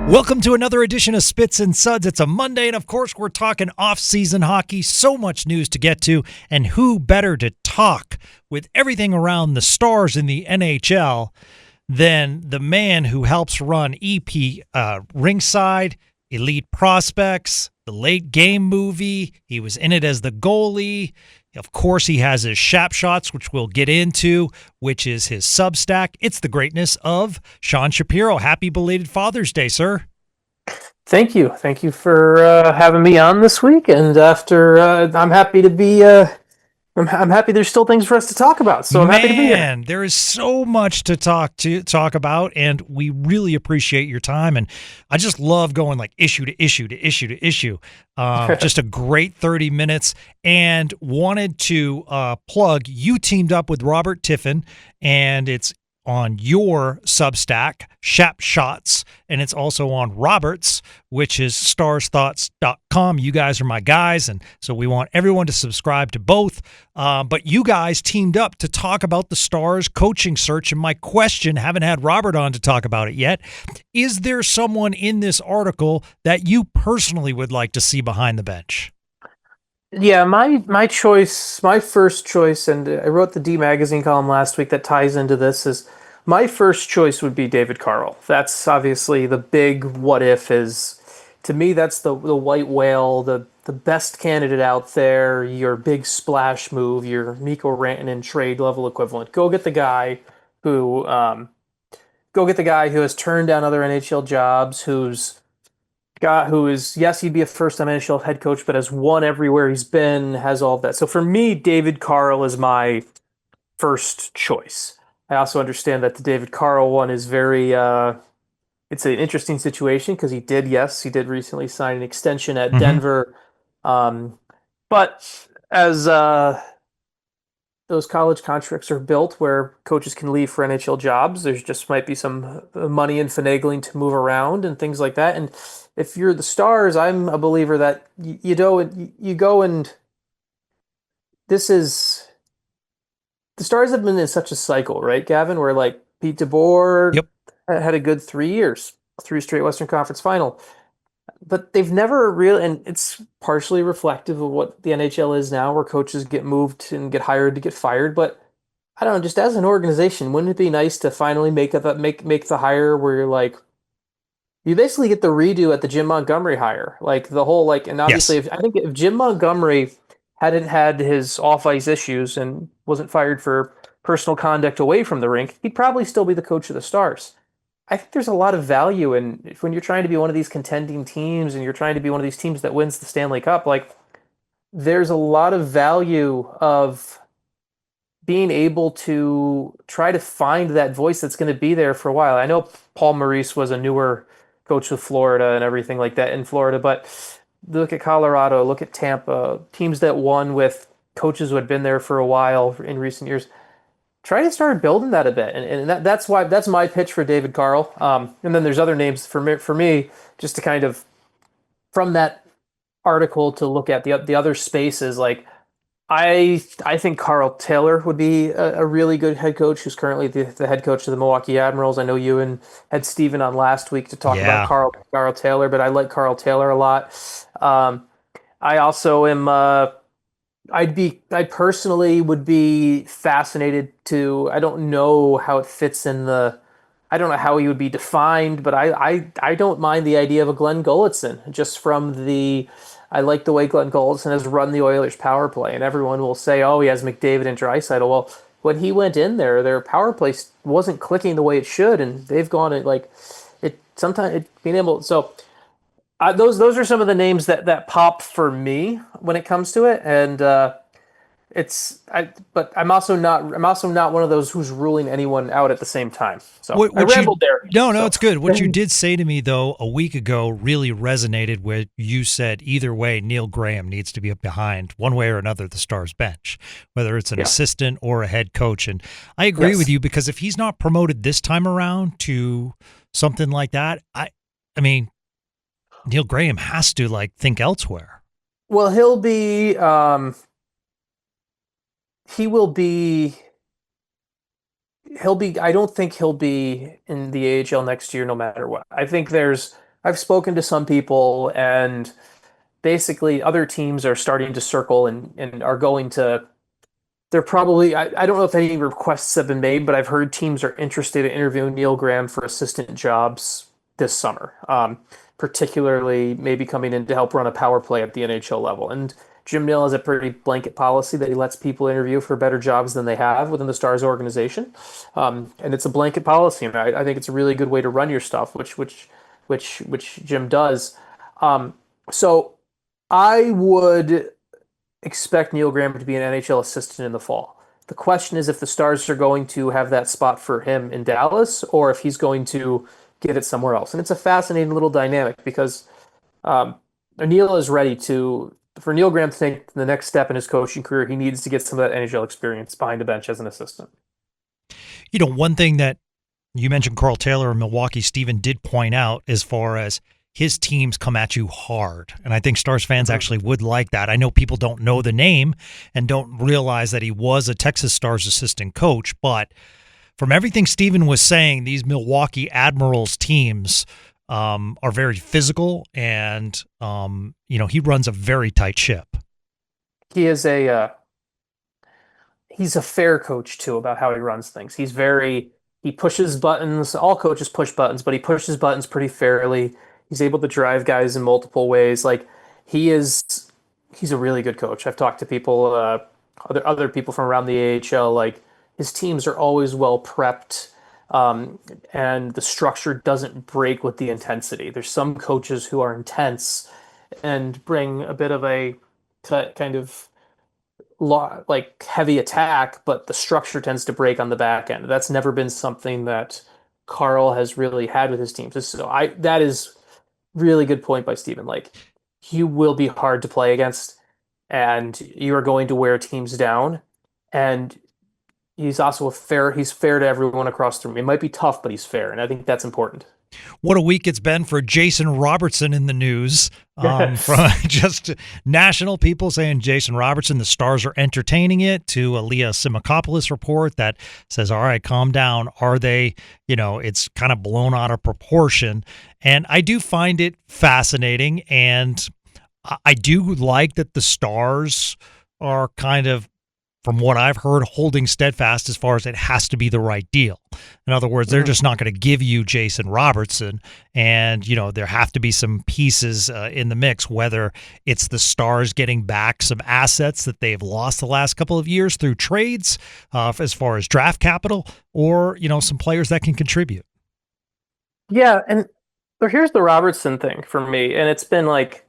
Welcome to another edition of Spits and Suds. It's a Monday, and of course, we're talking off-season hockey. So much news to get to, and who better to talk with everything around the stars in the NHL than the man who helps run EP Ringside, Elite Prospects, the Late Game movie. He was in it as the goalie. Of course, he has his Shap Shots, which we'll get into, which is his Substack. It's the greatness of Sean Shapiro. Happy belated Father's Day, sir. Thank you. Thank you for having me on this week. And I'm happy to be. I'm happy there's still things for us to talk about. So I'm happy to be here. Man, there is so much to talk about, and we really appreciate your time. And I just love going like issue to issue to issue to issue. Just a great 30 minutes. And wanted to plug, you teamed up with Robert Tiffin, and it's on your Substack, Shap Shots, and it's also on Robert's, which is starsthoughts.com. You guys are my guys, and so we want everyone to subscribe to both. But you guys teamed up to talk about the Stars coaching search, and my question, haven't had Robert on to talk about it yet, is there someone in this article that you personally would like to see behind the bench? Yeah, my choice, my first choice, and I wrote the D Magazine column last week that ties into this, is my first choice would be David Carle. That's obviously the big what if is, to me, that's the white whale, the best candidate out there, your big splash move, your Mikko Rantanen trade level equivalent. Go get the guy who has turned down other NHL jobs, who is, yes, he'd be a first-time NHL head coach, but has won everywhere he's been, has all of that. So for me, David Carle is my first choice. I also understand that the David Carle one is very, it's an interesting situation because he did recently sign an extension at Denver. But as those college contracts are built where coaches can leave for NHL jobs, there's just might be some money and finagling to move around and things like that. And if you're the Stars, I'm a believer that you go and this is, the Stars have been in such a cycle, right, Gavin, where like Pete DeBoer had a good 3 years, 3 straight Western Conference final, but they've never really, and it's partially reflective of what the NHL is now, where coaches get moved and get hired to get fired. But I don't know, just as an organization, wouldn't it be nice to finally make the hire where you're like, you basically get the redo at the Jim Montgomery hire, like the whole like, and obviously, Yes. if Jim Montgomery hadn't had his off-ice issues and wasn't fired for personal conduct away from the rink, he'd probably still be the coach of the Stars. I think there's a lot of value in when you're trying to be one of these contending teams and you're trying to be one of these teams that wins the Stanley Cup, like there's a lot of value of being able to try to find that voice that's going to be there for a while. I know Paul Maurice was a newer coach with Florida and everything like that in Florida, but look at Colorado, look at Tampa, teams that won with coaches who had been there for a while in recent years. Try to start building that a bit, and that's my pitch for David Carle. And then there's other names for me just to kind of from that article to look at the other spaces. Like I think Carl Taylor would be a really good head coach, who's currently the head coach of the Milwaukee Admirals. I know you and had Steven on last week to talk about Carl Taylor, but I like Carl Taylor a lot. I also am. I personally would be fascinated to. I don't know how it fits in the. I don't know how he would be defined, but I don't mind the idea of a Glenn Gulletson, just from the. I like the way Glenn Gulletson has run the Oilers power play, and everyone will say, oh, he has McDavid and Draisaitl. Well, when he went in there, their power play wasn't clicking the way it should, and they've gone and like it. Sometimes being able so. Those are some of the names that pop for me when it comes to it, and but I'm also not one of those who's ruling anyone out at the same time. So I rambled there. No, it's good. What you did say to me though a week ago really resonated with you said either way Neil Graham needs to be behind one way or another the Stars bench, whether it's an assistant or a head coach. And I agree with you because if he's not promoted this time around to something like that, I mean Neil Graham has to like think elsewhere. Well, he'll be. He will be. He'll be. I don't think he'll be in the AHL next year, no matter what. I think there's I've spoken to some people, and basically other teams are starting to circle and are going to. They're probably. I don't know if any requests have been made, but I've heard teams are interested in interviewing Neil Graham for assistant jobs this summer, particularly maybe coming in to help run a power play at the NHL level. And Jim Nill has a pretty blanket policy that he lets people interview for better jobs than they have within the Stars organization, and it's a blanket policy. And I think it's a really good way to run your stuff, which Jim does. So I would expect Neil Graham to be an NHL assistant in the fall. The question is if the Stars are going to have that spot for him in Dallas or if he's going to get it somewhere else. And it's a fascinating little dynamic because Neil is ready to, for Neil Graham to take the next step in his coaching career, he needs to get some of that NHL experience behind the bench as an assistant. You know, one thing that you mentioned, Carl Taylor in Milwaukee, Steven did point out as far as his teams come at you hard. And I think Stars fans actually would like that. I know people don't know the name and don't realize that he was a Texas Stars assistant coach, but from everything Steven was saying, these Milwaukee Admirals teams are very physical and, he runs a very tight ship. He is he's a fair coach too about how he runs things. He pushes buttons. All coaches push buttons, but he pushes buttons pretty fairly. He's able to drive guys in multiple ways. Like he's a really good coach. I've talked to people, other people from around the AHL. Like his teams are always well prepped, and the structure doesn't break with the intensity. There's some coaches who are intense and bring a bit of a kind of like heavy attack, but the structure tends to break on the back end. That's never been something that Carl has really had with his teams. So that is really good point by Steven. Like he will be hard to play against, and you are going to wear teams down. And he's also he's fair to everyone across the room. It might be tough, but he's fair, and I think that's important. What a week it's been for Jason Robertson in the news. From just national people saying Jason Robertson, the Stars are entertaining it, to a Leah Simakopoulos report that says, all right, calm down. Are they, it's kind of blown out of proportion. And I do find it fascinating. And I do like that the Stars are kind of, from what I've heard, holding steadfast as far as it has to be the right deal. In other words, they're just not going to give you Jason Robertson, and there have to be some pieces in the mix, whether it's the Stars getting back some assets that they've lost the last couple of years through trades as far as draft capital, or some players that can contribute. Yeah, and here's the Robertson thing for me, and it's been like,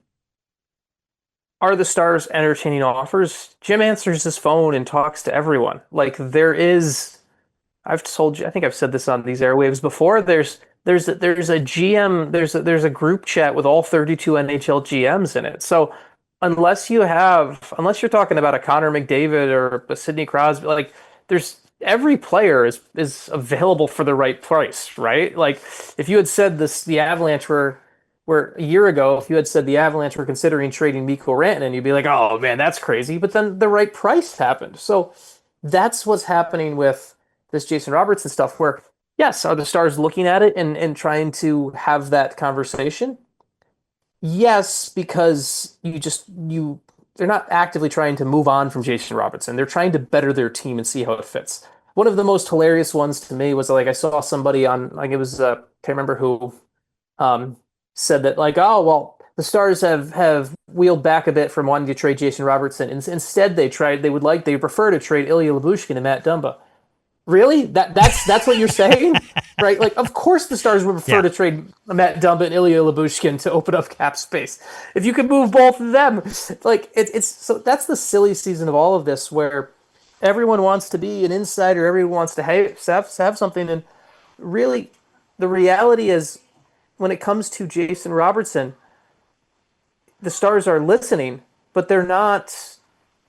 are the Stars entertaining offers? Jim answers his phone and talks to everyone. Like I've told you, I think I've said this on these airwaves before. There's a GM, there's a group chat with all 32 NHL GMs in it. So unless you're talking about a Connor McDavid or a Sidney Crosby, like every player is available for the right price, right? Like if you had said the Avalanche were a year ago, if you had said the Avalanche were considering trading Mikko Rantanen, you'd be like, oh man, that's crazy. But then the right price happened. So that's what's happening with this Jason Robertson stuff, where, yes, are the Stars looking at it and trying to have that conversation? Yes, because they're not actively trying to move on from Jason Robertson. They're trying to better their team and see how it fits. One of the most hilarious ones to me was, like, I saw somebody on, like, it was, can't remember who, said that, like, oh, well, the Stars have wheeled back a bit from wanting to trade Jason Robertson. Instead, they prefer to trade Ilya Lyubushkin and Matt Dumba. Really? That's what you're saying? Right? Like, of course the Stars would prefer to trade Matt Dumba and Ilya Lyubushkin to open up cap space. If you could move both of them. Like, it's so that's the silly season of all of this, where everyone wants to be an insider, everyone wants to have something, and really the reality is, when it comes to Jason Robertson, the Stars are listening, but they're not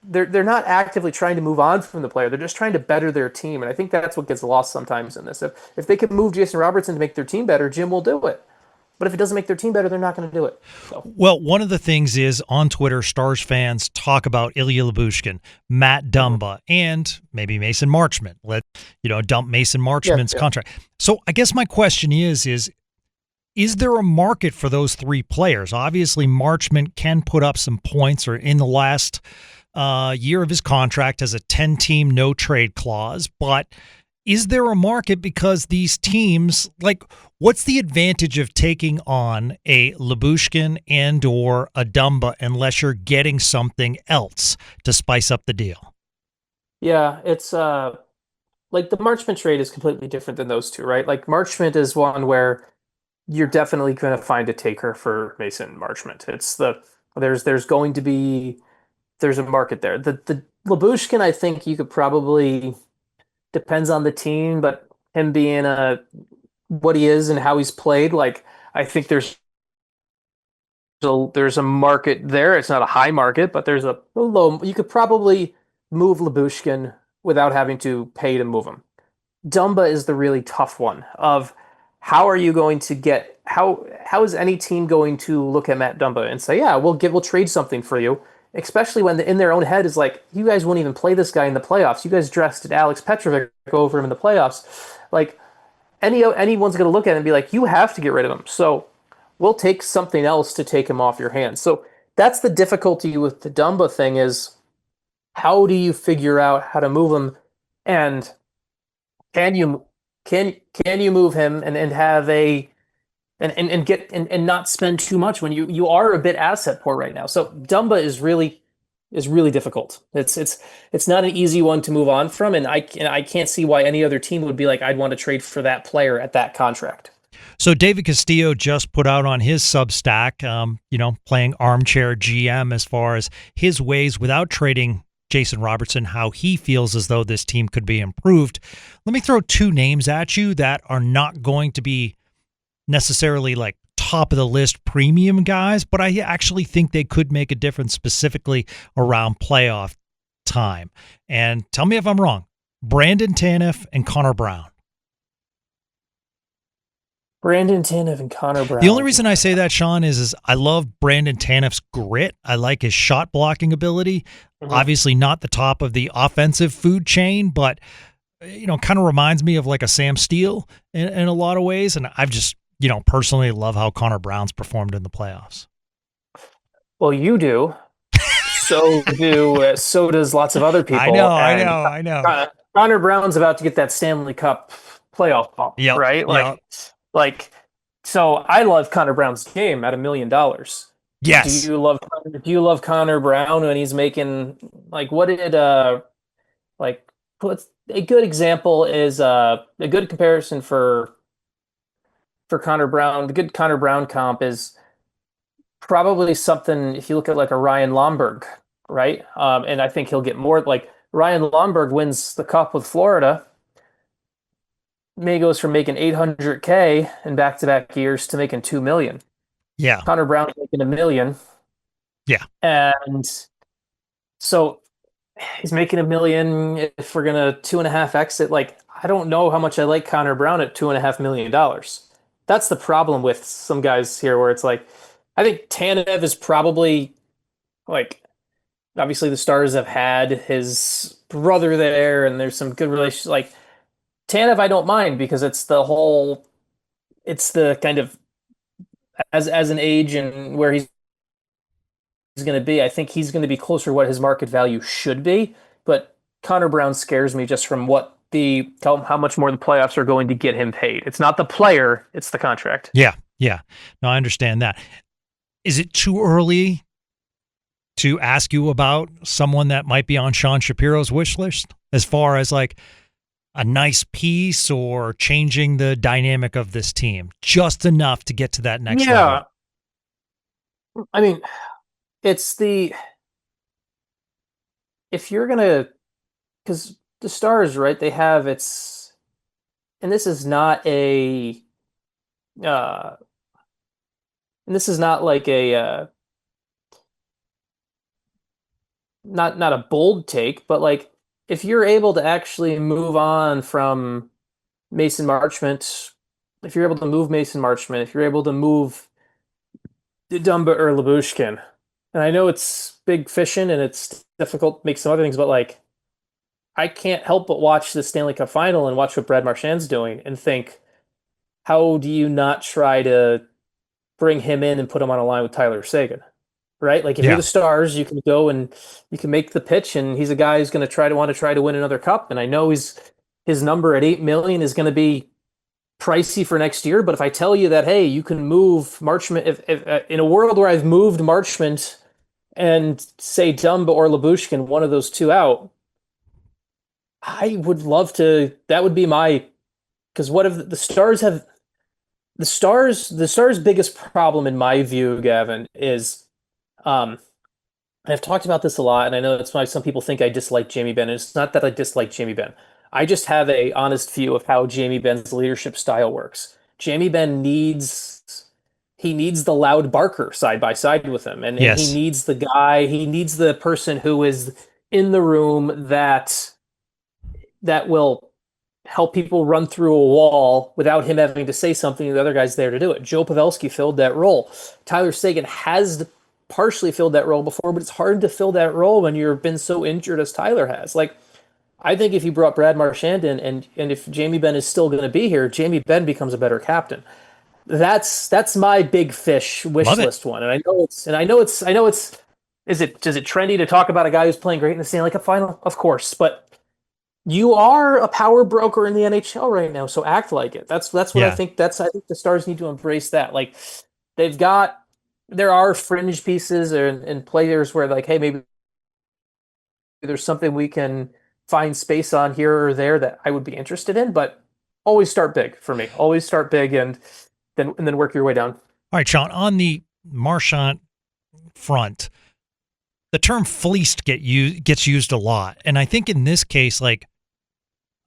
actively trying to move on from the player. They're just trying to better their team, and I think that's what gets lost sometimes in this. If they can move Jason Robertson to make their team better, Jim will do it. But if it doesn't make their team better, they're not going to do it. So. Well, one of the things is, on Twitter, Stars fans talk about Ilya Lyubushkin, Matt Dumba, and maybe Mason Marchment. Dump Mason Marchment's contract. So I guess my question is Is there a market for those three players? Obviously, Marchment can put up some points, or in the last year of his contract has a 10-team no trade clause, but is there a market because these teams, like, what's the advantage of taking on a Lyubushkin and or a Dumba unless you're getting something else to spice up the deal? Yeah, it's like the Marchment trade is completely different than those two, right? Like Marchment is one where you're definitely going to find a taker for Mason Marchment. There's going to be there's a market there. The Lyubushkin, I think you could probably depends on the team, but him being what he is and how he's played, like I think there's a market there. It's not a high market, but there's a low. You could probably move Lyubushkin without having to pay to move him. Dumba is the really tough one of how are you going to get how is any team going to look at Matt Dumba and say, yeah, we'll trade something for you, especially when in their own head is like, you guys won't even play this guy in the playoffs. You guys drafted Alex Petrovic over him in the playoffs. Like anyone's going to look at it and be like, you have to get rid of him. So we'll take something else to take him off your hands. So that's the difficulty with the Dumba thing is how do you figure out how to move him, and can you can you move him and have a and get and not spend too much when you are a bit asset poor right now. So Dumba is really difficult. It's not an easy one to move on from, and I can't see why any other team would be like, I'd want to trade for that player at that contract. So David Castillo just put out on his Substack, playing armchair GM as far as his ways without trading Jason Robertson, how he feels as though this team could be improved. Let me throw two names at you that are not going to be necessarily like top of the list premium guys, but I actually think they could make a difference specifically around playoff time. And tell me if I'm wrong. Brandon Tanev and Connor Brown. Brandon Tanev and Connor Brown. The only reason I say that, Sean, is I love Brandon Tanev's grit. I like his shot blocking ability. Mm-hmm. Obviously not the top of the offensive food chain, but kind of reminds me of like a Sam Steele in a lot of ways. And I've just, personally love how Connor Brown's performed in the playoffs. Well, you do. So does lots of other people. I know. Connor Brown's about to get that Stanley Cup playoff bump, right? So I love Connor Brown's game at $1 million. Yes. Do you love Connor Brown when he's making what did put a good example is a good comparison for Connor Brown. The good Connor Brown comp is probably something if you look at like a Ryan Lomberg, right? And I think he'll get more. Like Ryan Lomberg wins the Cup with Florida. May goes from making $800K in back-to-back years to making $2 million. Yeah. Connor Brown's making $1 million. Yeah. And so he's making $1 million. If we're gonna 2.5x it, I don't know how much I like Connor Brown at $2.5 million. That's the problem with some guys here, where it's like, I think Tanev is probably obviously the Stars have had his brother there, and there's some good relations. Tanev, I don't mind because it's the kind of as an age and where he's going to be. I think he's going to be closer to what his market value should be. But Connor Brown scares me just from how much more the playoffs are going to get him paid. It's not the player, it's the contract. Yeah. No, I understand that. Is it too early to ask you about someone that might be on Sean Shapiro's wish list as far as a nice piece or changing the dynamic of this team just enough to get to that next level? I mean, if you're going to, because the Stars, right, they have and this is not like not a bold take, but if you're able to actually move on from Mason Marchment, if you're able to move Dumba or Lyubushkin, and I know it's big fishing and it's difficult to make some other things, but I can't help but watch the Stanley Cup final and watch what Brad Marchand's doing and think, how do you not try to bring him in and put him on a line with Tyler Seguin, right? Like if you're Yeah. the Stars, you can go and you can make the pitch, and he's a guy who's going to try to win another cup. And I know his number at 8 million is going to be pricey for next year. But if I tell you that, hey, you can move Marchment, if in a world where I've moved Marchment and say Dumba or Lyubushkin, one of those two out, I would love to. That would be my, because what if the Stars have the Stars' biggest problem in my view, Gavin, is um and I've talked about this a lot, and I know that's why some people think I dislike Jamie Benn. And it's not that I dislike Jamie Benn. I just have a honest view of how Jamie Benn's leadership style works. Jamie Benn needs the loud barker side by side with him, and he Yes. needs the guy, he needs the person who is in the room that will help people run through a wall without him having to say something. The other guy's there to do it. Joe Pavelski filled that role. Tyler Seguin has partially filled that role before, but it's hard to fill that role when you've been so injured as Tyler has. Like, I think if you brought Brad Marchand in, and if Jamie Benn is still going to be here, Jamie Benn becomes a better captain. That's my big fish wish Love it. list one. And I know it's is it trendy to talk about a guy who's playing great in the Stanley Cup final? Of course, but you are a power broker in the NHL right now, so act like it. That's what I Yeah. think. I think the Stars need to embrace that. Like they've got, there are fringe pieces and players where like, hey, maybe there's something we can find space on here or there that I would be interested in. But always start big for me. Always start big and then work your way down. All right, Sean, on the Marchand front, the term fleeced gets used a lot. And I think in this case, like,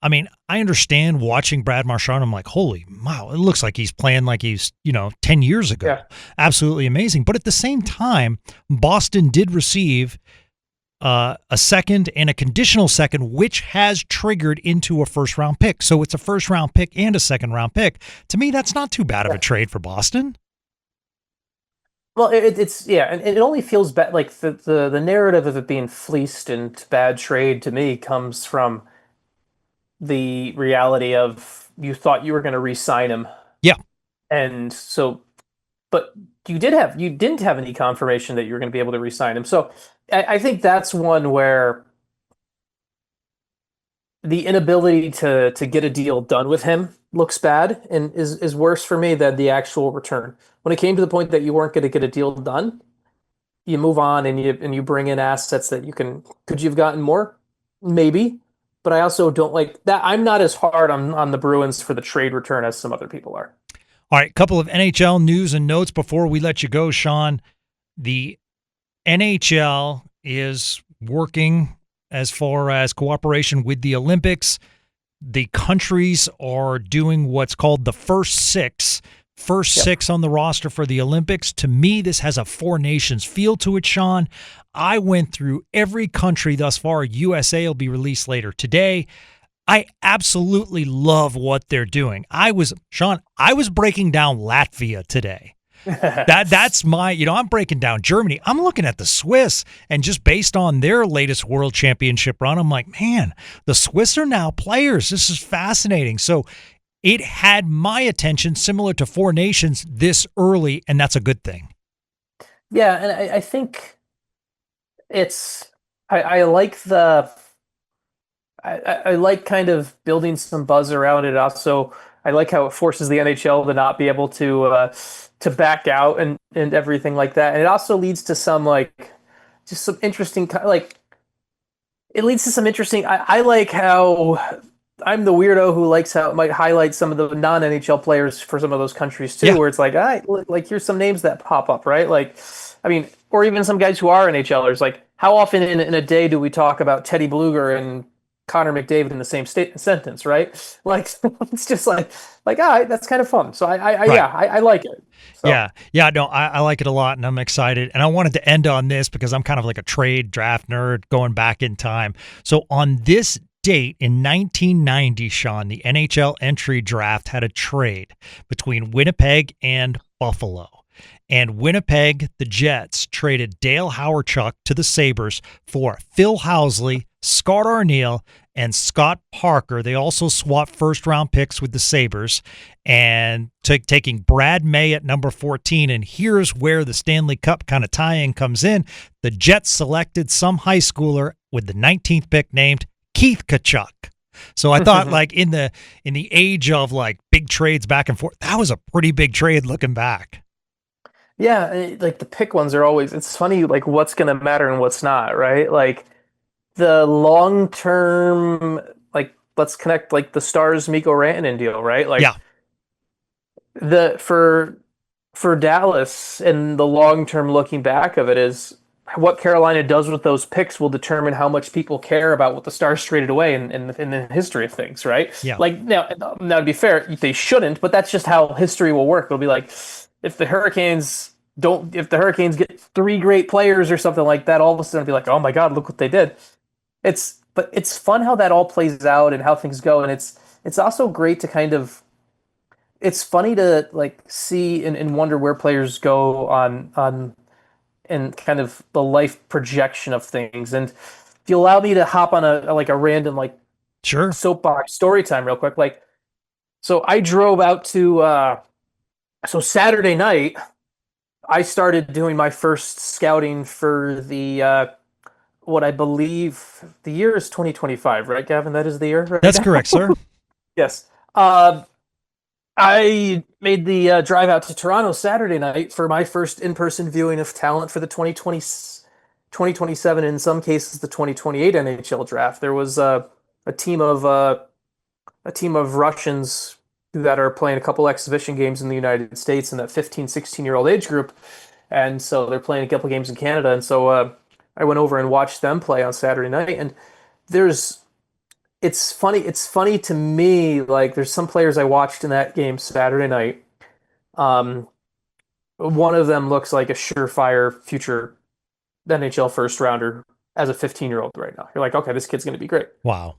I mean, I understand watching Brad Marchand. I'm like, holy wow, it looks like he's playing like he's, 10 years ago. Yeah. Absolutely amazing. But at the same time, Boston did receive a second and a conditional second, which has triggered into a first-round pick. So it's a first-round pick and a second-round pick. To me, that's not too bad of a trade for Boston. Well, it's yeah, and it only feels bad. Like the narrative of it being fleeced and bad trade to me comes from the reality of you thought you were going to re-sign him, Yeah. and so, but you didn't have any confirmation that you were going to be able to re-sign him. So I think that's one where the inability to get a deal done with him looks bad and is worse for me than the actual return. When it came to the point that you weren't going to get a deal done, you move on and you bring in assets that could you have gotten more? Maybe. But I also don't like that. I'm not as hard on the Bruins for the trade return as some other people are. All right, a couple of NHL news and notes before we let you go, Sean. The NHL is working as far as cooperation with the Olympics. The countries are doing what's called the first six. First six on the roster for the Olympics. To me, this has a four nations feel to it, Sean. I went through every country thus far. USA will be released later today. I absolutely love what they're doing. Sean, I was breaking down Latvia today. That's my, I'm breaking down Germany. I'm looking at the Swiss, and just based on their latest world championship run, I'm like, man, the Swiss are now players. This is fascinating. So it had my attention, similar to Four Nations, this early, and that's a good thing. Yeah, and I think I like I like kind of building some buzz around it. Also, I like how it forces the NHL to not be able to back out and everything like that. And it also leads to some just some interesting it leads to some interesting. I like how I'm the weirdo who likes how it might highlight some of the non-NHL players for some of those countries too, where it's like, all right, like here's some names that pop up, right? Like, I mean, or even some guys who are NHLers. Like, how often in a day do we talk about Teddy Bluger and Connor McDavid in the same sentence, right? Like, it's just like, all right, that's kind of fun. So I like it. So. Yeah, no, I like it a lot, and I'm excited. And I wanted to end on this because I'm kind of like a trade draft nerd going back in time. So on this date in 1990, Sean, the NHL entry draft had a trade between Winnipeg and Buffalo. And Winnipeg, the Jets, traded Dale Hawerchuk to the Sabres for Phil Housley, Scott Arniel, and Scott Parker. They also swapped first-round picks with the Sabres and taking Brad May at number 14. And here's where the Stanley Cup kind of tie-in comes in. The Jets selected some high schooler with the 19th pick named Keith Tkachuk. So I thought, like, in the age of like big trades back and forth, that was a pretty big trade looking back. Yeah, like the pick ones are always, it's funny, like what's going to matter and what's not, right? Like the long term, like let's connect like the Stars Mikko Rantanen deal, right? Like Yeah. For Dallas and the long term looking back of it is what Carolina does with those picks will determine how much people care about what the Stars traded away in the history of things, right? Yeah. Like now to be fair, they shouldn't, but that's just how history will work. It'll be like if the Hurricanes get 3 great players or something like that, all of a sudden it'll be like, oh my God, look what they did. But it's fun how that all plays out and how things go, and it's also great to kind of, it's funny to like see and wonder where players go on and kind of the life projection of things. And if you allow me to hop on a random like Sure. soapbox story time real quick, like so I drove out to so Saturday night I started doing my first scouting for the what I believe the year is 2025, right, Gavin? That is the year, right? That's correct, sir. Yes. I made the drive out to Toronto Saturday night for my first in-person viewing of talent for the 2027, in some cases the 2028 NHL draft. There was a team of Russians that are playing a couple exhibition games in the United States in that 15, 16-year-old age group. And so they're playing a couple games in Canada. And so I went over and watched them play on Saturday night. And it's funny to me, like there's some players I watched in that game Saturday night. One of them looks like a surefire future NHL first rounder as a 15-year-old right now. You're like, okay, this kid's going to be great. Wow.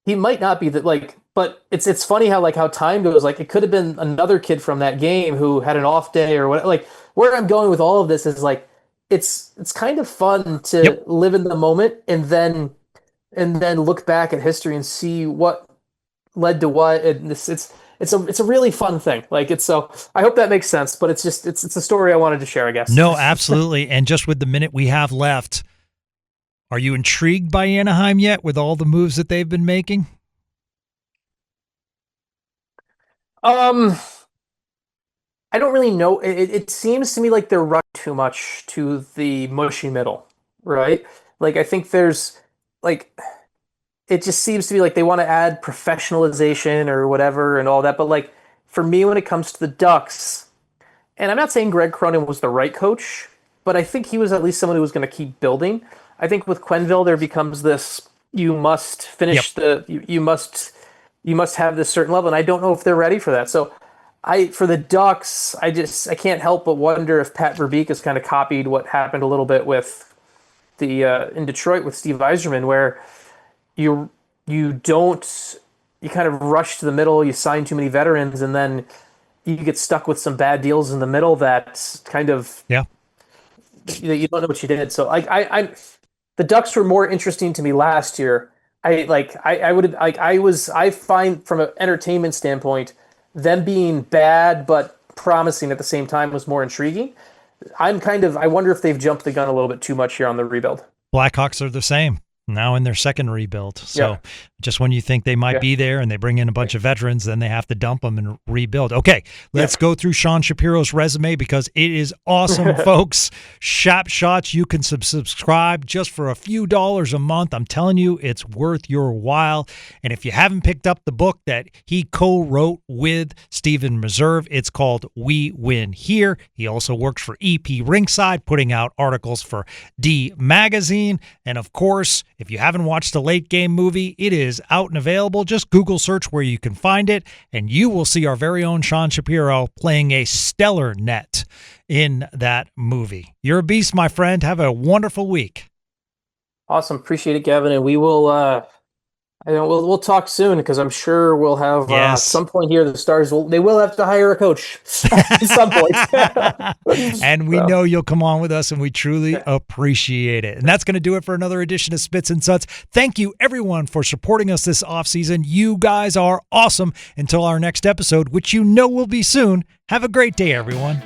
He might not be that, like, but it's funny how time goes. Like it could have been another kid from that game who had an off day or what. Like where I'm going with all of this is like it's kind of fun to live in the moment and then look back at history and see what led to what. And it's a really fun thing. Like so I hope that makes sense. But it's a story I wanted to share, I guess. No, absolutely. And just with the minute we have left, are you intrigued by Anaheim yet with all the moves that they've been making? I don't really know. It seems to me like they're running too much to the mushy middle, right? Like I think there's like it just seems to be like they want to add professionalization or whatever and all that. But like for me, when it comes to the Ducks, and I'm not saying Greg Cronin was the right coach, but I think he was at least someone who was going to keep building. I think with Quenneville, there becomes this: you must finish you must have this certain level, and I don't know if they're ready for that. So, for the Ducks, I can't help but wonder if Pat Verbeek has kind of copied what happened a little bit with the in Detroit with Steve Yzerman, where you kind of rush to the middle, you sign too many veterans, and then you get stuck with some bad deals in the middle that kind of you don't know what you did. So the Ducks were more interesting to me last year. I find from an entertainment standpoint, them being bad but promising at the same time was more intriguing. I wonder if they've jumped the gun a little bit too much here on the rebuild. Blackhawks are the same. Now in their second rebuild. So just when you think they might be there and they bring in a bunch of veterans, then they have to dump them and rebuild. Okay, let's go through Sean Shapiro's resume because it is awesome, folks. Shap Shots, you can subscribe just for a few dollars a month. I'm telling you, it's worth your while. And if you haven't picked up the book that he co-wrote with Stephen Meserve, it's called We Win Here. He also works for EP Rinkside, putting out articles for D Magazine. And of course, if you haven't watched the Late Game movie, it is out and available. Just Google search where you can find it, and you will see our very own Sean Shapiro playing a stellar net in that movie. You're a beast, my friend. Have a wonderful week. Awesome. Appreciate it, Gavin. And we will, I know we'll talk soon because I'm sure we'll have at Yes. some point here the Stars will have to hire a coach at some point. And we So, know you'll come on with us, and we truly appreciate it. And that's going to do it for another edition of Spits and Suds. Thank you, everyone, for supporting us this offseason. You guys are awesome. Until our next episode, which you know will be soon, have a great day, everyone.